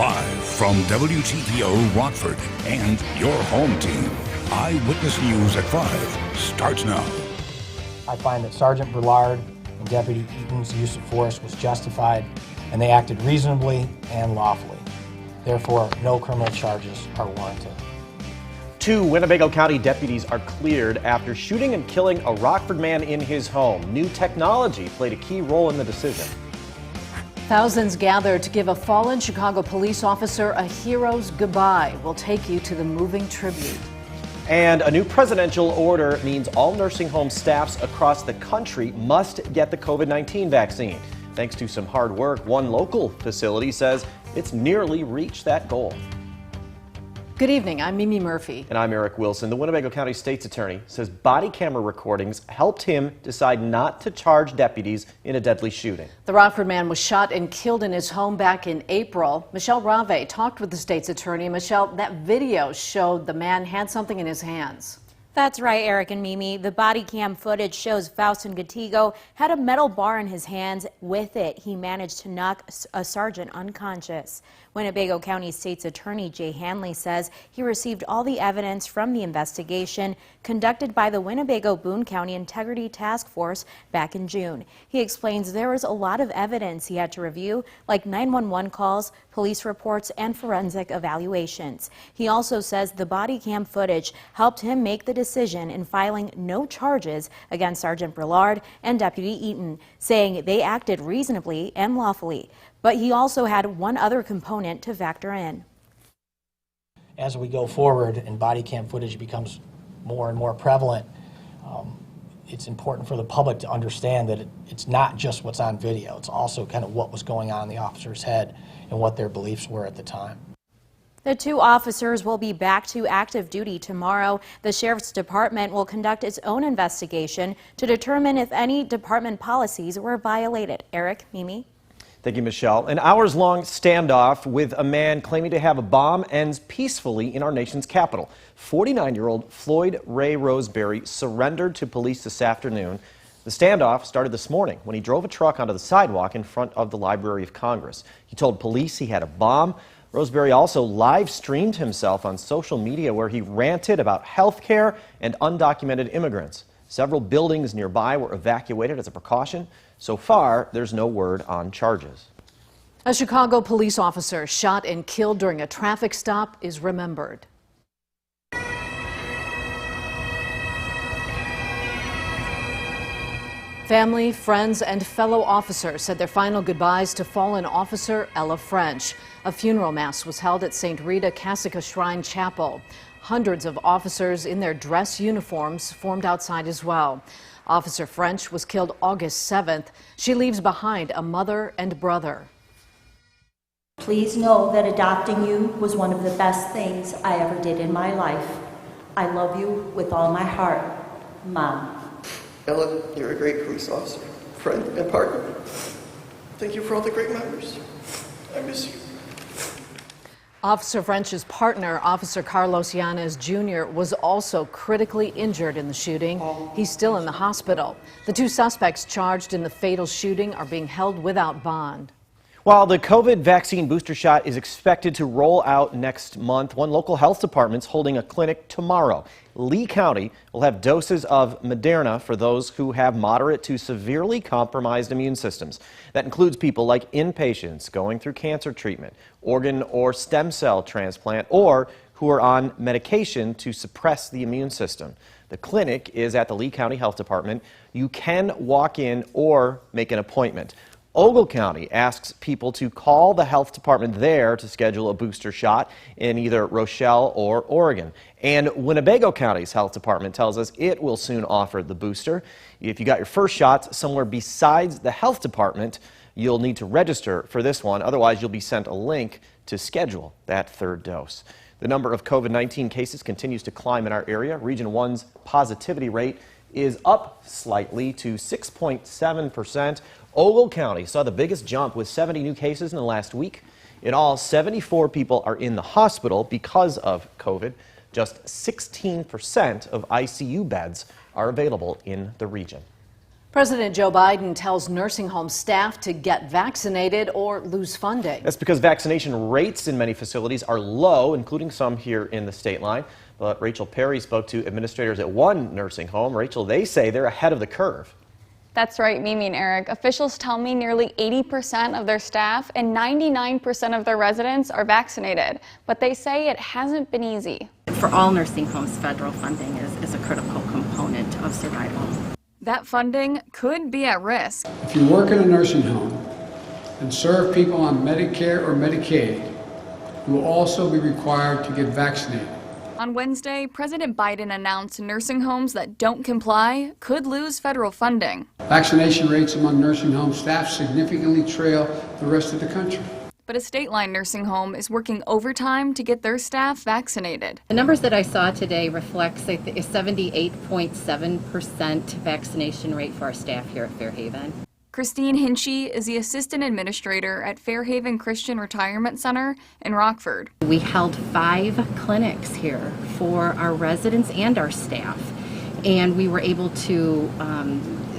Live from WTVO Rockford and your home team, Eyewitness News at 5 starts now. I find that Sergeant Brillard and Deputy Eaton's use of force was justified, and they acted reasonably and lawfully. Therefore, no criminal charges are warranted. 2 Winnebago County deputies are cleared after shooting and killing a Rockford man in his home. New technology played a key role in the decision. Thousands gathered to give a fallen Chicago police officer a hero's goodbye. We'll take you to the moving tribute. And a new presidential order means all nursing home staffs across the country must get the COVID-19 vaccine. Thanks to some hard work, one local facility says it's nearly reached that goal. Good evening, I'm Mimi Murphy. And I'm Eric Wilson. The Winnebago County State's Attorney says body camera recordings helped him decide not to charge deputies in a deadly shooting. The Rockford man was shot and killed in his home back in April. Michelle Rave talked with the state's attorney. Michelle, that video showed the man had something in his hands. That's right, Eric and Mimi. The body cam footage shows Faustin Guetigo had a metal bar in his hands. With it, he managed to knock a sergeant unconscious. Winnebago County State's Attorney Jay Hanley says he received all the evidence from the investigation conducted by the Winnebago-Boone County Integrity Task Force back in June. He explains there was a lot of evidence he had to review, like 911 calls, police reports, and forensic evaluations. He also says the body cam footage helped him make the decision in filing no charges against Sergeant Brillard and Deputy Eaton, saying they acted reasonably and lawfully. But he also had one other component to factor in. As we go forward and body cam footage becomes more and more prevalent, it's important for the public to understand that it's not just what's on video. It's also kind of what was going on in the officer's head and what their beliefs were at the time. The 2 officers will be back to active duty tomorrow. The Sheriff's Department will conduct its own investigation to determine if any department policies were violated. Eric, Mimi. Thank you, Michelle. An hours-long standoff with a man claiming to have a bomb ends peacefully in our nation's capital. 49-year-old Floyd Ray Roseberry surrendered to police this afternoon. The standoff started this morning when he drove a truck onto the sidewalk in front of the Library of Congress. He told police he had a bomb. Roseberry also live-streamed himself on social media where he ranted about health care and undocumented immigrants. Several buildings nearby were evacuated as a precaution. So far, there's no word on charges. A Chicago police officer shot and killed during a traffic stop is remembered. Family, friends, and fellow officers said their final goodbyes to fallen officer Ella French. A funeral mass was held at St. Rita Cassica Shrine Chapel. Hundreds of officers in their dress uniforms formed outside as well. Officer French was killed August 7th. She leaves behind a mother and brother. Please know that adopting you was one of the best things I ever did in my life. I love you with all my heart, Mom. Ella, you're a great police officer, friend, and partner. Thank you for all the great memories. I miss you. Officer French's partner, Officer Carlos Yanez Jr., was also critically injured in the shooting. He's still in the hospital. The 2 suspects charged in the fatal shooting are being held without bond. While the COVID vaccine booster shot is expected to roll out next month, one local health department's holding a clinic tomorrow. Lee County will have doses of Moderna for those who have moderate to severely compromised immune systems. That includes people like inpatients going through cancer treatment, organ or stem cell transplant, or who are on medication to suppress the immune system. The clinic is at the Lee County Health Department. You can walk in or make an appointment. Ogle County asks people to call the health department there to schedule a booster shot in either Rochelle or Oregon. And Winnebago County's health department tells us it will soon offer the booster. If you got your first shots somewhere besides the health department, you'll need to register for this one. Otherwise, you'll be sent a link to schedule that 3rd dose. The number of COVID-19 cases continues to climb in our area. Region 1's positivity rate is up slightly to 6.7%. Ogle County saw the biggest jump with 70 new cases in the last week. In all, 74 people are in the hospital because of COVID. Just 16% of ICU beds are available in the region. President Joe Biden tells nursing home staff to get vaccinated or lose funding. That's because vaccination rates in many facilities are low, including some here in the state line. But Rachel Perry spoke to administrators at one nursing home. Rachel, they say they're ahead of the curve. That's right, Mimi and Eric. Officials tell me nearly 80% of their staff and 99% of their residents are vaccinated. But they say it hasn't been easy. For all nursing homes, federal funding is a critical component of survival. That funding could be at risk. If you work in a nursing home and serve people on Medicare or Medicaid, you will also be required to get vaccinated. On Wednesday, President Biden announced nursing homes that don't comply could lose federal funding. Vaccination rates among nursing home staff significantly trail the rest of the country. But a state-line nursing home is working overtime to get their staff vaccinated. The numbers that I saw today reflects a 78.7% vaccination rate for our staff here at Fairhaven. Christine Hinchy is the assistant administrator at Fairhaven Christian Retirement Center in Rockford. We held 5 clinics here for our residents and our staff, and we were able to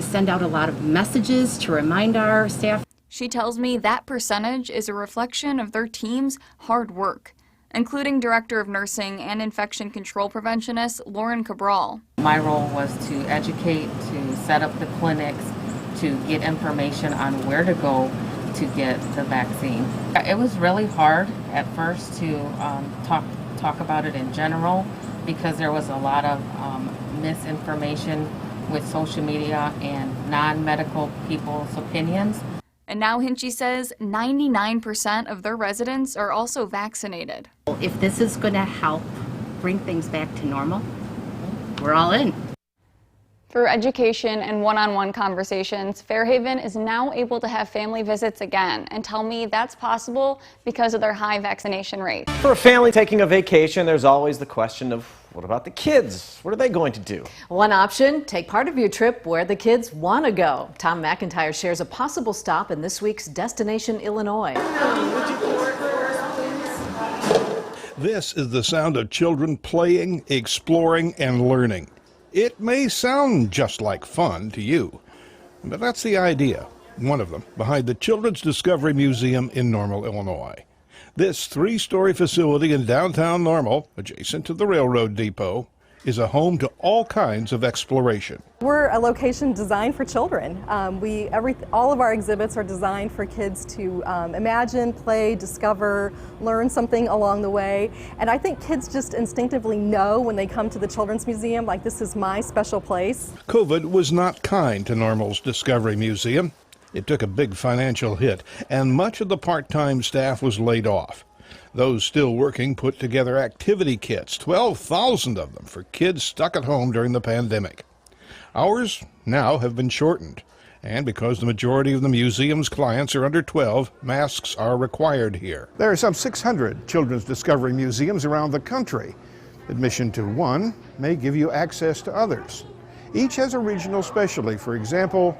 send out a lot of messages to remind our staff. She tells me that percentage is a reflection of their team's hard work, including Director of Nursing and Infection Control Preventionist Lauren Cabral. My role was to educate, to set up the clinics, to get information on where to go to get the vaccine. It was really hard at first to talk about it in general because there was a lot of misinformation with social media and non-medical people's opinions. And now Hinchy says 99% of their residents are also vaccinated. If this is going to help bring things back to normal, we're all in. Through education and one-on-one conversations, Fairhaven is now able to have family visits again and tell me that's possible because of their high vaccination rate. For a family taking a vacation, there's always the question of what about the kids? What are they going to do? One option, take part of your trip where the kids want to go. Tom McIntyre shares a possible stop in this week's Destination Illinois. This is the sound of children playing, exploring, and learning. It may sound just like fun to you, but that's the idea, one of them, behind the Children's Discovery Museum in Normal, Illinois. This 3-story facility in downtown Normal, adjacent to the railroad depot, is a home to all kinds of exploration. We're a location designed for children. All of our exhibits are designed for kids to imagine, play, discover, learn something along the way. And I think kids just instinctively know when they come to the Children's Museum, like, this is my special place. COVID was not kind to Normal's Discovery Museum. It took a big financial hit, and much of the part-time staff was laid off. Those still working put together activity kits, 12,000 of them, for kids stuck at home during the pandemic. Hours now have been shortened, and because the majority of the museum's clients are under 12, masks are required here. There are some 600 children's discovery museums around the country. Admission to one may give you access to others. Each has a regional specialty, for example,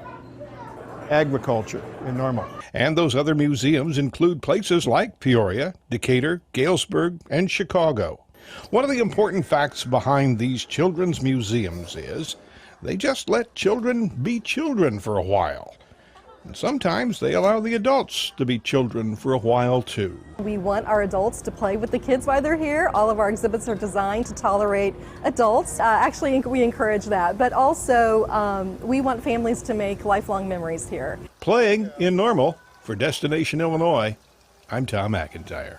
agriculture in Normal. And those other museums include places like Peoria, Decatur, Galesburg, and Chicago. One of the important facts behind these children's museums is they just let children be children for a while. And sometimes they allow the adults to be children for a while too. We want our adults to play with the kids while they're here. All of our exhibits are designed to tolerate adults. Actually, we encourage that, but also we want families to make lifelong memories here. Playing in Normal, for Destination Illinois, I'm Tom McIntyre.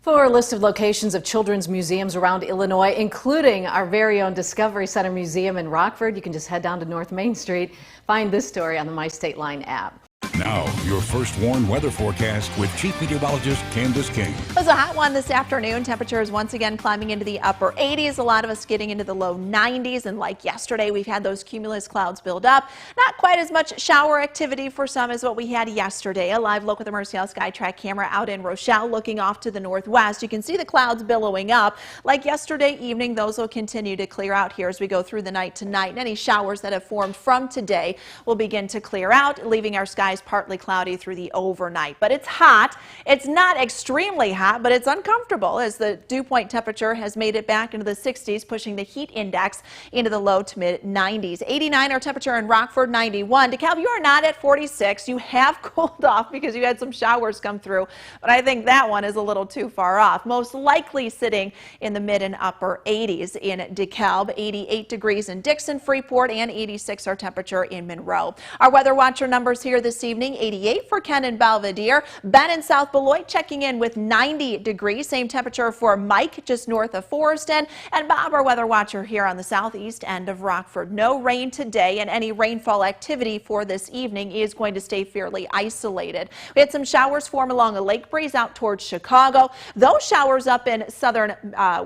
For a list of locations of children's museums around Illinois, including our very own Discovery Center Museum in Rockford, you can just head down to North Main Street. Find this story on the My State Line app. Now, your first warned weather forecast with Chief Meteorologist Candice King. It was a hot one this afternoon. Temperatures once again climbing into the upper 80s. A lot of us getting into the low 90s. And like yesterday, we've had those cumulus clouds build up. Not quite as much shower activity for some as what we had yesterday. A live look with the Mercial Skytrack camera out in Rochelle looking off to the northwest. You can see the clouds billowing up. Like yesterday evening, those will continue to clear out here as we go through the night tonight. And any showers that have formed from today will begin to clear out, leaving our skies partly partly cloudy through the overnight. But it's hot. It's not extremely hot, but it's uncomfortable as the dew point temperature has made it back into the 60s, pushing the heat index into the low to mid 90s. 89 our temperature in Rockford, 91. DeKalb, you are not at 46. You have cooled off because you had some showers come through, but I think that one is a little too far off. Most likely sitting in the mid and upper 80s in DeKalb, 88 degrees in Dixon, Freeport, and 86 our temperature in Monroe. Our weather watcher numbers here this evening: 88 for Ken and Belvedere. Ben in South Beloit checking in with 90 degrees. Same temperature for Mike just north of Foreston. And Bob, our weather watcher here on the southeast end of Rockford. No rain today, and any rainfall activity for this evening is going to stay fairly isolated. We had some showers form along a lake breeze out towards Chicago. Those showers up in southern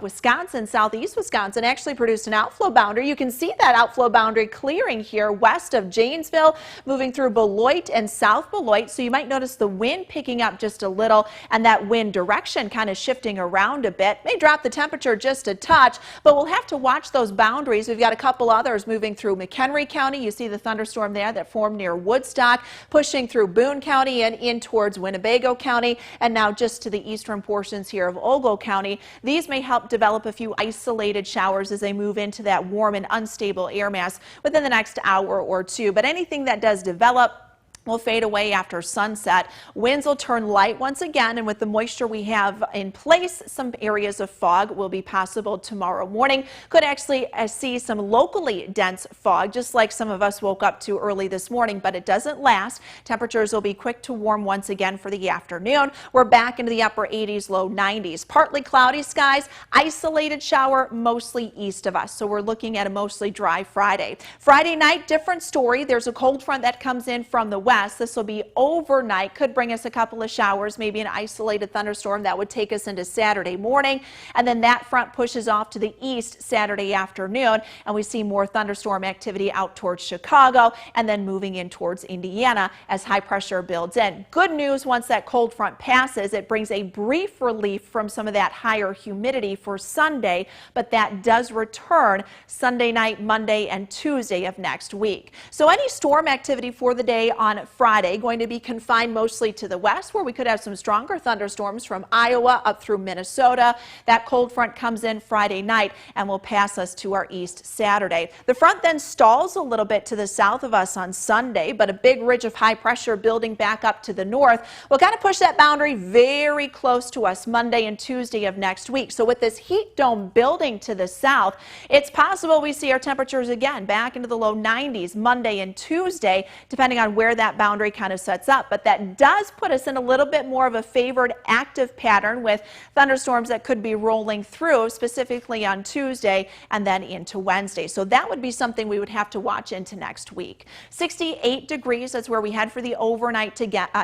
Wisconsin, southeast Wisconsin, actually produced an outflow boundary. You can see that outflow boundary clearing here west of Janesville, moving through Beloit and South Beloit. So you might notice the wind picking up just a little, and that wind direction kind of shifting around a bit. May drop the temperature just a touch, but we'll have to watch those boundaries. We've got a couple others moving through McHenry County. You see the thunderstorm there that formed near Woodstock, pushing through Boone County and in towards Winnebago County, and now just to the eastern portions here of Ogle County. These may help develop a few isolated showers as they move into that warm and unstable air mass within the next hour or two. But anything that does develop will fade away after sunset. Winds will turn light once again, and with the moisture we have in place, some areas of fog will be possible tomorrow morning. Could actually see some locally dense fog, just like some of us woke up to early this morning, but it doesn't last. Temperatures will be quick to warm once again for the afternoon. We're back into the upper 80s, low 90s. Partly cloudy skies, isolated shower mostly east of us, so we're looking at a mostly dry Friday. Friday night, different story. There's a cold front that comes in from the west. This will be overnight, could bring us a couple of showers, maybe an isolated thunderstorm that would take us into Saturday morning, and then that front pushes off to the east Saturday afternoon, and we see more thunderstorm activity out towards Chicago and then moving in towards Indiana as high pressure builds in. Good news, once that cold front passes, it brings a brief relief from some of that higher humidity for Sunday, but that does return Sunday night, Monday, and Tuesday of next week. So any storm activity for the day on Friday going to be confined mostly to the west, where we could have some stronger thunderstorms from Iowa up through Minnesota. That cold front comes in Friday night and will pass us to our east Saturday. The front then stalls a little bit to the south of us on Sunday, but a big ridge of high pressure building back up to the north will kind of push that boundary very close to us Monday and Tuesday of next week. So with this heat dome building to the south, it's possible we see our temperatures again back into the low 90s Monday and Tuesday, depending on where that boundary kind of sets up. But that does put us in a little bit more of a favored active pattern with thunderstorms that could be rolling through, specifically on Tuesday and then into Wednesday. So that would be something we would have to watch into next week. 68 degrees, that's where we head for the overnight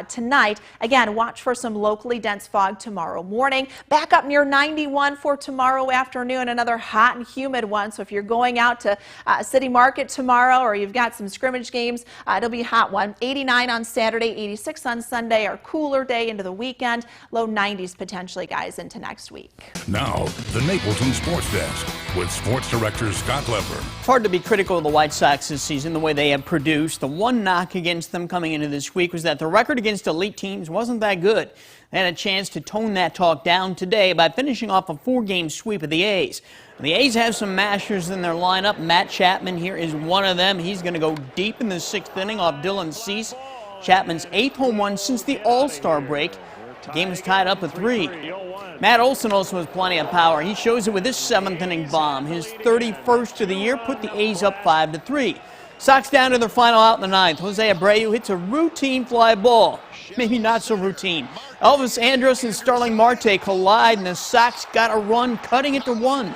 tonight. Again, watch for some locally dense fog tomorrow morning. Back up near 91 for tomorrow afternoon, another hot and humid one. So if you're going out to City Market tomorrow, or you've got some scrimmage games, it'll be a hot one. 89 on Saturday, 86 on Sunday, our cooler day into the weekend, low 90s potentially, guys, into next week. Now, the Napleton Sports Desk with Sports Director Scott Lever. It's hard to be critical of the White Sox this season, the way they have produced. The one knock against them coming into this week was that the record against elite teams wasn't that good. They had a chance to tone that talk down today by finishing off a 4-game sweep of the A's. The A's have some mashers in their lineup. Matt Chapman here is one of them. He's going to go deep in the 6th inning off Dylan Cease. Chapman's 8th home run since the All-Star break. The game is tied up at 3. Matt Olson also has plenty of power. He shows it with his 7th inning bomb. His 31st of the year put the A's up 5-3. Sox down to their final out in the 9th. Jose Abreu hits a routine fly ball. Maybe not so routine. Elvis Andrus and Starling Marte collide, and the Sox got a run, cutting it to 1.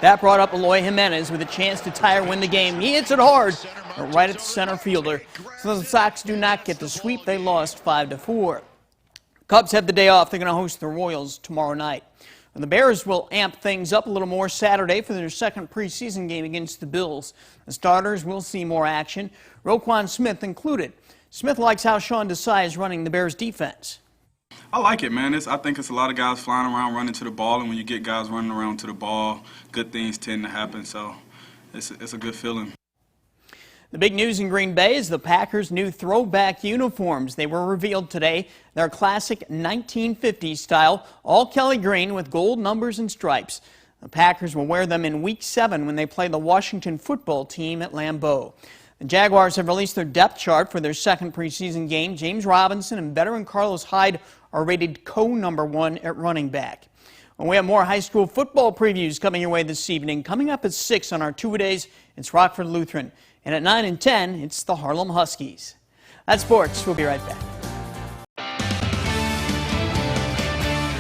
That brought up Eloy Jimenez with a chance to tie or win the game. He hits it hard, but right at the center fielder. So the Sox do not get the sweep. They lost 5-4. Cubs have the day off. They're going to host the Royals tomorrow night. And the Bears will amp things up a little more Saturday for their second preseason game against the Bills. The starters will see more action, Roquan Smith included. Smith likes how Sean Desai is running the Bears defense. I like it, man. I think it's a lot of guys flying around running to the ball, and when you get guys running around to the ball, good things tend to happen. So it's a good feeling. The big news in Green Bay is the Packers' new throwback uniforms. They were revealed today. They're classic 1950s style, all Kelly green with gold numbers and stripes. The Packers will wear them in Week 7 when they play the Washington football team at Lambeau. The Jaguars have released their depth chart for their second preseason game. James Robinson and veteran Carlos Hyde are rated co-number 1 at running back. And we have more high school football previews coming your way this evening. Coming up at 6 on our two-a-days, it's Rockford Lutheran. And at 9 and 10, it's the Harlem Huskies. That's sports. We'll be right back.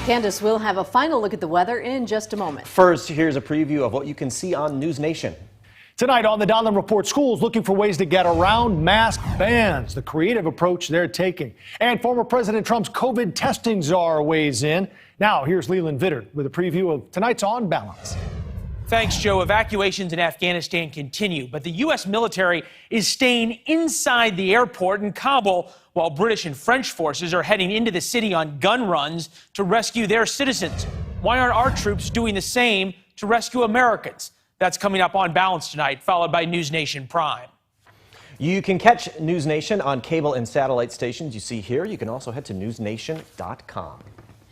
Candace will have a final look at the weather in just a moment. First, here's a preview of what you can see on News Nation. Tonight on the Donlin Report, schools looking for ways to get around mask bans, the creative approach they're taking. And former President Trump's COVID testing czar weighs in. Now, here's Leland Vittert with a preview of tonight's On Balance. Thanks, Joe. Evacuations in Afghanistan continue, but the U.S. military is staying inside the airport in Kabul while British and French forces are heading into the city on gun runs to rescue their citizens. Why aren't our troops doing the same to rescue Americans? That's coming up on Balance tonight, followed by News Nation Prime. You can catch News Nation on cable and satellite stations you see here. You can also head to newsnation.com.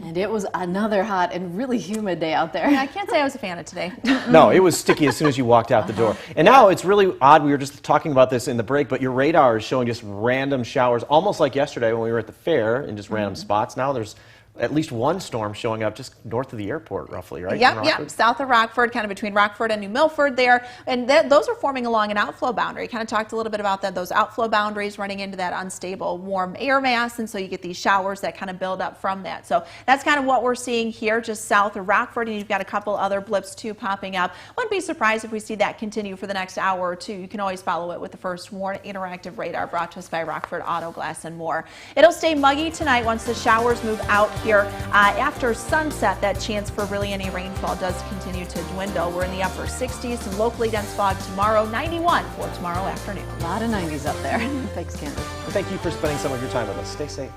And it was another hot and really humid day out there. I can't say I was a fan of today. No, it was sticky as soon as you walked out the door. And now it's really odd. We were just talking about this in the break, but your radar is showing just random showers, almost like yesterday when we were at the fair in just random spots. Now there's at least one storm showing up just north of the airport, roughly, right? Yep, south of Rockford, kind of between Rockford and New Milford there. And those are forming along an outflow boundary. Kind of talked a little bit about that, those outflow boundaries running into that unstable warm air mass. And so you get these showers that kind of build up from that. So that's kind of what we're seeing here just south of Rockford. And you've got a couple other blips too popping up. Wouldn't be surprised if we see that continue for the next hour or two. You can always follow it with the First Warn interactive radar brought to us by Rockford Auto Glass and more. It'll stay muggy tonight once the showers move out here. After sunset, that chance for really any rainfall does continue to dwindle. We're in the upper 60s, some locally dense fog tomorrow, 91 for tomorrow afternoon. A lot of 90s up there. Thanks, Candace. Thank you for spending some of your time with us. Stay safe.